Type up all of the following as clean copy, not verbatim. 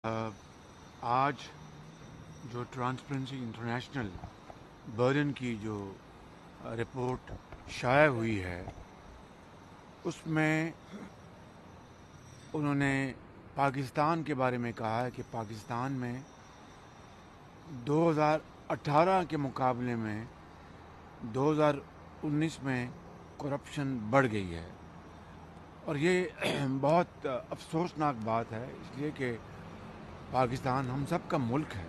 आज जो transparency international Berlin की जो रिपोर्ट शाया हुई है उसमें उन्होंने पाकिस्तान के बारे में कहा है कि पाकिस्तान में 2018 के मुकाबले में 2019 में करप्शन बढ़ गई है। और ये बहुत अफसोसनाक बात है, इसलिए कि पाकिस्तान हम सब का मुल्क है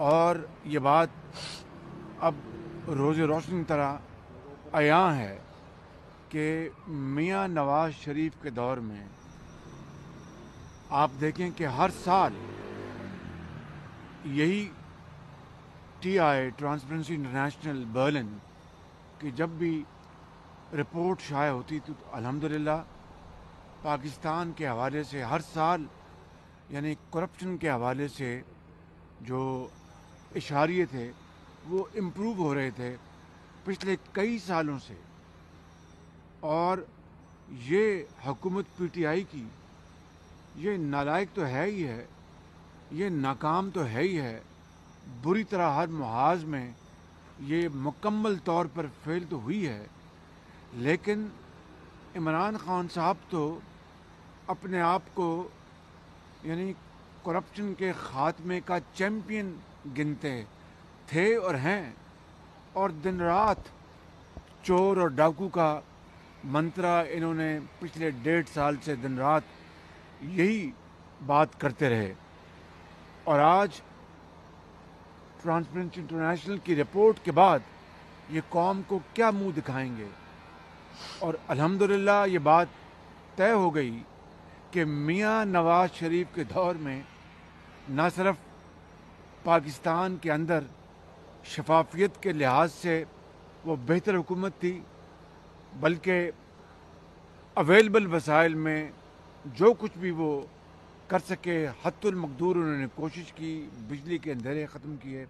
और ये बात अब रोज़ रोशनी तरह आया है कि मियां नवाज शरीफ के दौर में आप देखें कि हर साल यही TI ट्रांसपेरेंसी इंटरनेशनल बर्लिन की जब भी रिपोर्ट शाया होती तो अल्हम्दुलिल्लाह पाकिस्तान के हवाले से हर साल यानी करप्शन के हवाले से जो इशारे थे वो इम्प्रूव हो रहे थे पिछले कई सालों से। और ये हुकूमत PTI की ये नालायक तो है ही है, ये नाकाम तो है ही है, बुरी तरह हर मुहाज में ये मुकम्मल तौर पर फेल तो हुई है। लेकिन इमरान खान साहब तो अपने आप को यानी करप्शन के ख़ात्मे का चैम्पियन गिनते थे और हैं, और दिन रात चोर और डाकू का मंत्रा इन्होंने पिछले 1.5 साल से दिन रात यही बात करते रहे। और आज ट्रांसपेरेंसी इंटरनेशनल की रिपोर्ट के बाद ये कौम को क्या मुंह दिखाएंगे। और अल्हम्दुलिल्लाह ये बात तय हो गई कि मियां नवाज शरीफ के दौर में न सिर्फ पाकिस्तान के अंदर शफाफियत के लिहाज से वो बेहतर हुकूमत थी, बल्कि अवेलेबल वसाइल में जो कुछ भी वो कर सके हद्दुल मक़दूर उन्होंने कोशिश की, बिजली के अंधेरे ख़त्म किए।